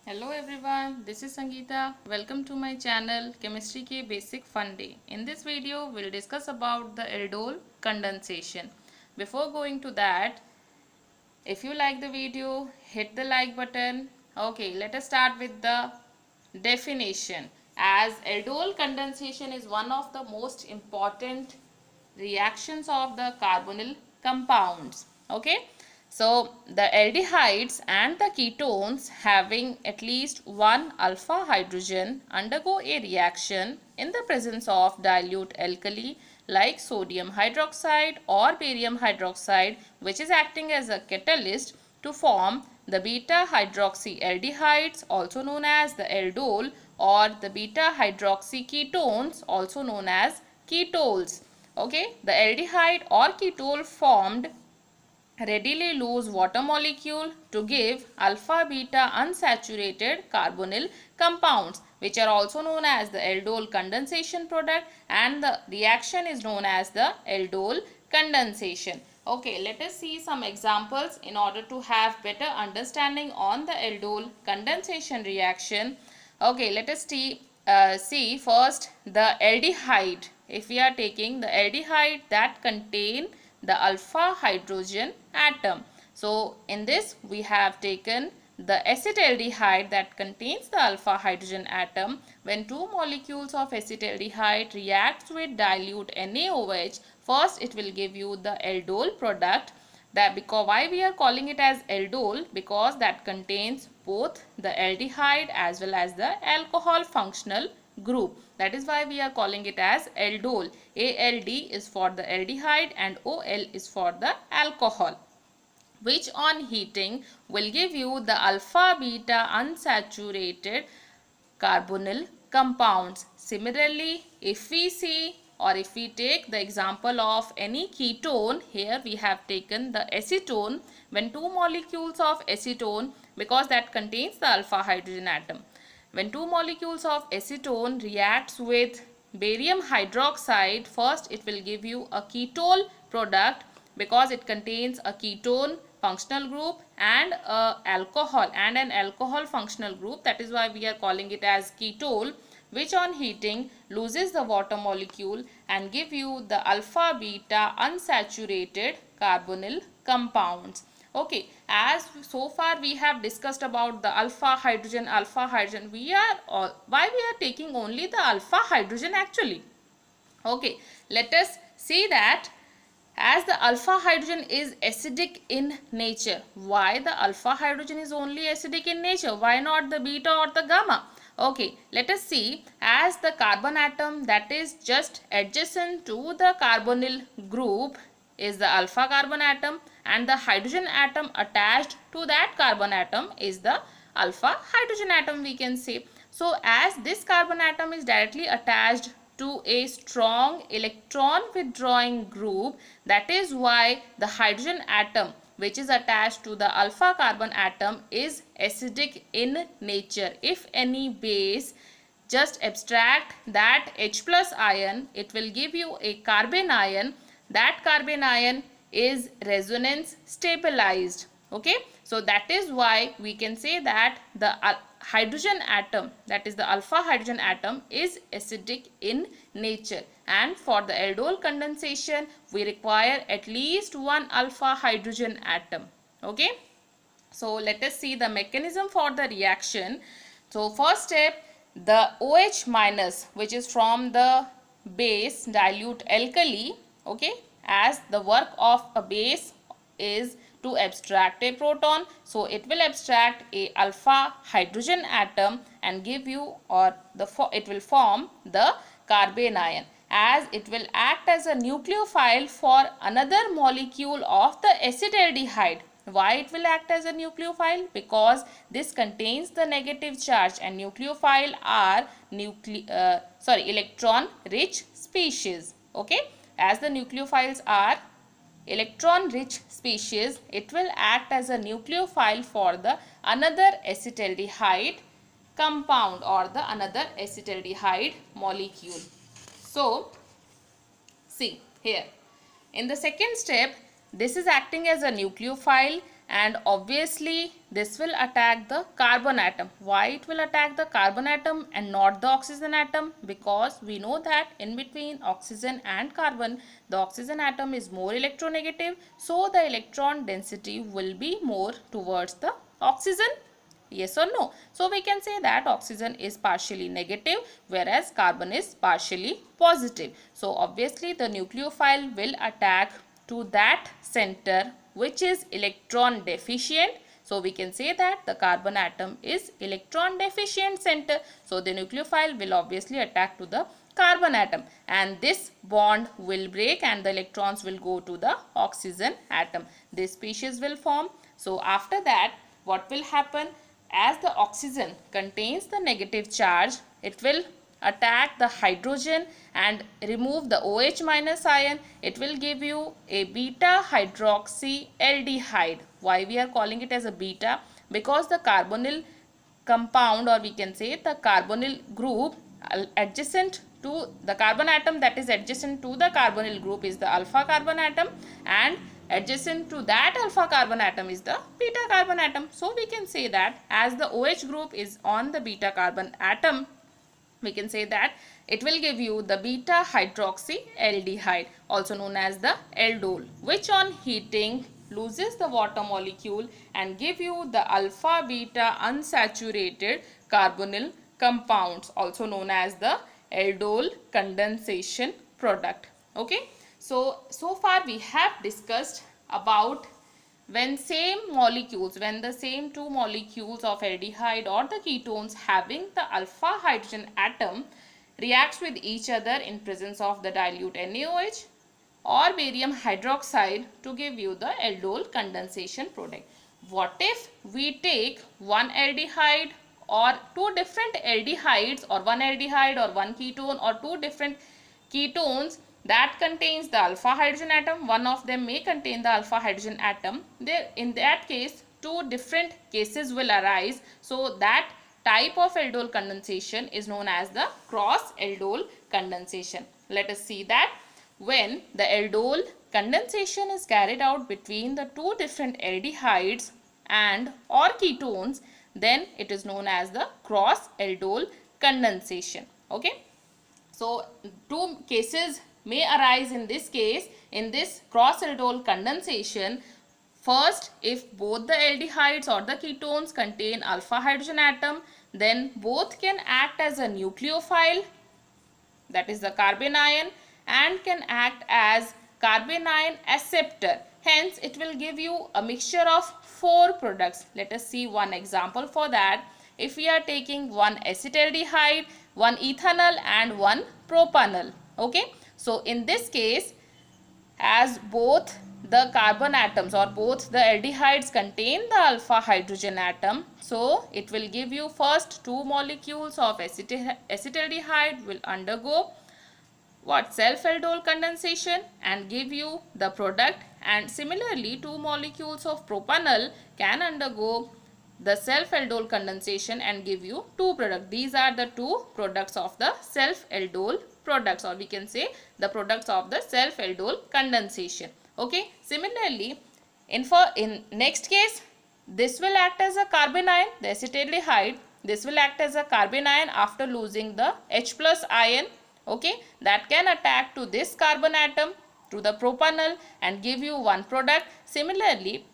Hello everyone, this is Sangeeta. Welcome to my channel Chemistry के Basic Fun Day. In this video, we'll discuss about the aldol condensation. Before going to that, if you like the video, hit the like button. Okay, let us start with the definition. As aldol condensation is one of the most important reactions of the carbonyl compounds. Okay, so the aldehydes and the ketones having at least one alpha hydrogen undergo a reaction in the presence of dilute alkali like sodium hydroxide or barium hydroxide, which is acting as a catalyst to form the beta hydroxyaldehydes, also known as the aldol, or the beta hydroxy ketones, also known as ketols. Okay, the aldehyde or ketol formed readily lose water molecule to give alpha beta unsaturated carbonyl compounds, which are also known as the aldol condensation product, and the reaction is known as the aldol condensation. Okay, let us see some examples in order to have better understanding on the aldol condensation reaction. Okay, let us see first the aldehyde. If we are taking the aldehyde that contain the alpha hydrogen atom. So in this we have taken the acetaldehyde that contains the alpha hydrogen atom. When two molecules of acetaldehyde reacts with dilute NaOH, first it will give you the aldol product. That because why we are calling it as aldol, because that contains both the aldehyde as well as the alcohol functional group. That is why we are calling it as aldol. ALD is for the aldehyde and OL is for the alcohol, which on heating will give you the alpha beta unsaturated carbonyl compounds. Similarly, if we see or if we take the example of any ketone, here we have taken the acetone. When two molecules of acetone, because that contains the alpha hydrogen atom, when two molecules of acetone reacts with barium hydroxide, first it will give you a ketol product because it contains a ketone functional group and an alcohol functional group. That is why we are calling it as ketol, which on heating loses the water molecule and give you the alpha beta unsaturated carbonyl compounds. Okay, as so far we have discussed about the alpha hydrogen. Why we are taking only the alpha hydrogen actually? Okay, let us see that as the alpha hydrogen is acidic in nature. Why the alpha hydrogen is only acidic in nature? Why not the beta or the gamma? Okay, let us see. As the carbon atom that is just adjacent to the carbonyl group is the alpha carbon atom, and the hydrogen atom attached to that carbon atom is the alpha hydrogen atom, we can say. So as this carbon atom is directly attached to a strong electron withdrawing group, that is why the hydrogen atom which is attached to the alpha carbon atom is acidic in nature. If any base just abstract that H plus ion, it will give you a carbon ion. That carbon ion is resonance stabilized. Okay, so that is why we can say that the hydrogen atom, that is the alpha hydrogen atom, is acidic in nature. And for the aldol condensation we require at least one alpha hydrogen atom. Okay, so let us see the mechanism for the reaction. So first step, the OH minus, which is from the base dilute alkali. Okay, as the work of a base is to abstract a proton, so it will abstract a alpha hydrogen atom and give you, or it will form the carbon ion, as it will act as a nucleophile for another molecule of the acetaldehyde. Why it will act as a nucleophile? Because this contains the negative charge, and nucleophile are electron rich species. Okay, as the nucleophiles are electron rich species, it will act as a nucleophile for the another acetaldehyde compound or the another acetaldehyde molecule. So see here, in the second step, this is acting as a nucleophile and obviously this will attack the carbon atom. Why it will attack the carbon atom and not the oxygen atom? Because we know that in between oxygen and carbon, the oxygen atom is more electronegative, so the electron density will be more towards the oxygen. Yes or no? So we can say that oxygen is partially negative whereas carbon is partially positive. So obviously the nucleophile will attack to that center which is electron deficient. So we can say that the carbon atom is electron deficient center. So the nucleophile will obviously attack to the carbon atom, and this bond will break and the electrons will go to the oxygen atom. This species will form. So after that, what will happen? As the oxygen contains the negative charge, it will attack the hydrogen and remove the OH minus ion. It will give you a beta hydroxyaldehyde. Why we are calling it as a beta? Because the carbonyl compound, or we can say the carbonyl group adjacent to the carbon atom that is adjacent to the carbonyl group is the alpha carbon atom, and adjacent to that alpha carbon atom is the beta carbon atom. So we can say that as the OH group is on the beta carbon atom, we can say that it will give you the beta hydroxyaldehyde, also known as the aldol, which on heating loses the water molecule and give you the alpha beta unsaturated carbonyl compounds, also known as the aldol condensation product. Okay. So far we have discussed about when the same two molecules of aldehyde or the ketones having the alpha hydrogen atom reacts with each other in presence of the dilute NaOH or barium hydroxide to give you the aldol condensation product. What if we take one aldehyde or two different aldehydes, or one aldehyde or one ketone or two different ketones that contains the alpha hydrogen atom? One of them may contain the alpha hydrogen atom. There, in that case, two different cases will arise. So that type of aldol condensation is known as the cross aldol condensation. Let us see that when the aldol condensation is carried out between the two different aldehydes and or ketones, then it is known as the cross aldol condensation. Okay. So two cases may arise in this case, in this cross aldol condensation. First, if both the aldehydes or the ketones contain alpha hydrogen atom, then both can act as a nucleophile, that is the carbanion, and can act as carbanion acceptor. Hence, it will give you a mixture of 4 products. Let us see one example for that. If we are taking one acetaldehyde, one ethanol and one propanol. Okay. So in this case, as both the carbon atoms or both the aldehydes contain the alpha hydrogen atom, so it will give you first 2 molecules of acetaldehyde will undergo what? Self-aldol condensation and give you the product, and similarly 2 molecules of propanol can undergo the self-aldol condensation and give you 2 products. These are the 2 products of the self-aldol products, or we can say the products of the self-aldol condensation. Okay. Similarly, in next case, this will act as a carbanion, the acetaldehyde. This will act as a carbanion after losing the H plus ion. Okay, that can attack to this carbon atom, to the propanol, and give you one product. Similarly,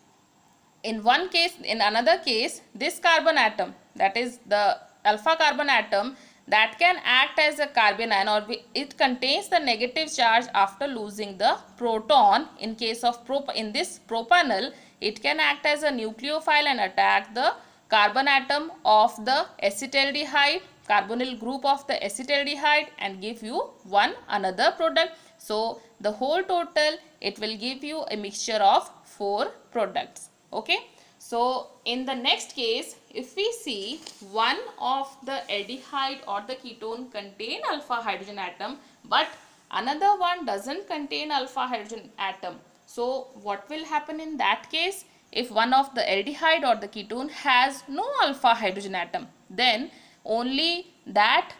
in one case, in another case, this carbon atom, that is the alpha carbon atom, that can act as a carbanion, or it contains the negative charge after losing the proton. In case of in this propanol, it can act as a nucleophile and attack the carbon atom of the acetaldehyde, carbonyl group of the acetaldehyde, and give you one another product. So the whole total, it will give you a mixture of 4 products. Okay. So in the next case, if we see one of the aldehyde or the ketone contain alpha hydrogen atom, but another one doesn't contain alpha hydrogen atom. So what will happen in that case? If one of the aldehyde or the ketone has no alpha hydrogen atom, then only that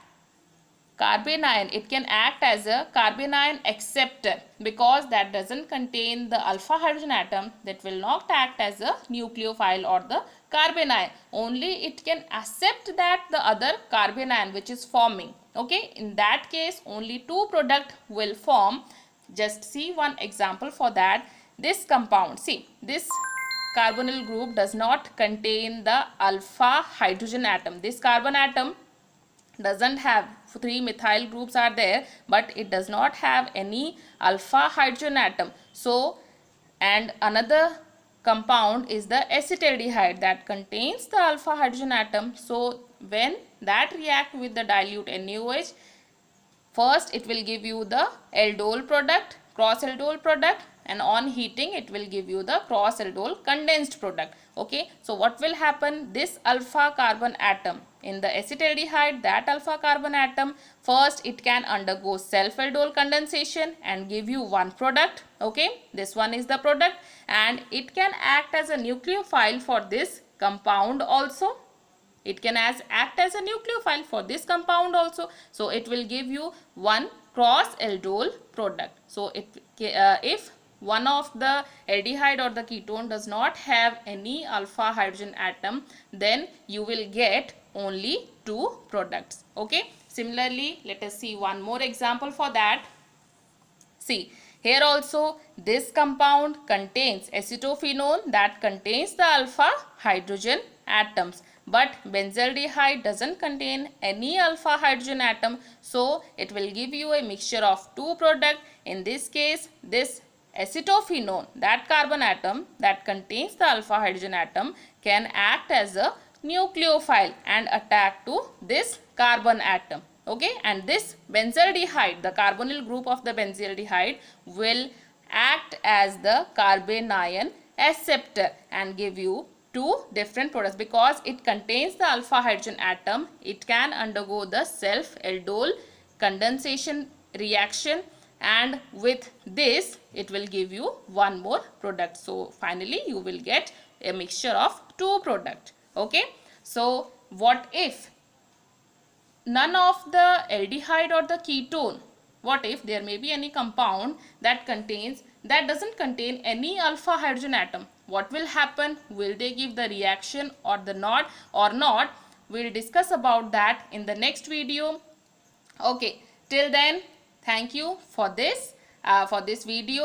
carbanion, it can act as a carbanion acceptor because that doesn't contain the alpha hydrogen atom. That will not act as a nucleophile or the carbanion. Only it can accept that the other carbanion which is forming. Okay, in that case only two product will form. Just see one example for that. This compound, see, this carbonyl group does not contain the alpha hydrogen atom. This carbon atom doesn't have, three methyl groups are there, but it does not have any alpha hydrogen atom. So, and another compound is the acetaldehyde that contains the alpha hydrogen atom. So when that react with the dilute NaOH, first it will give you the aldol product, cross aldol product, and on heating it will give you the cross aldol condensed product. Okay, so what will happen, this alpha carbon atom in the acetaldehyde, that alpha carbon atom, first it can undergo self aldol condensation and give you one product. Okay, this one is the product, and it can act as a nucleophile for this compound also. It can act as a nucleophile for this compound also. So it will give you one cross aldol product. So if one of the aldehyde or the ketone does not have any alpha hydrogen atom, then you will get only two products. Okay. Similarly, let us see one more example for that. See, here also this compound contains acetophenone that contains the alpha hydrogen atoms, but benzaldehyde doesn't contain any alpha hydrogen atom, so it will give you a mixture of two products. In this case, this acetophenone, that carbon atom that contains the alpha hydrogen atom, can act as a nucleophile and attack to this carbon atom. Okay, and this benzaldehyde, the carbonyl group of the benzaldehyde, will act as the carbanion acceptor and give you two different products. Because it contains the alpha hydrogen atom, it can undergo the self aldol condensation reaction, and with this it will give you one more product. So finally you will get a mixture of two products. Okay, so what if none of the aldehyde or the ketone, what if there may be any compound that doesn't contain any alpha hydrogen atom? What will happen? Will they give the reaction or not? We'll discuss about that in the next video. Okay, till then, thank you for this video.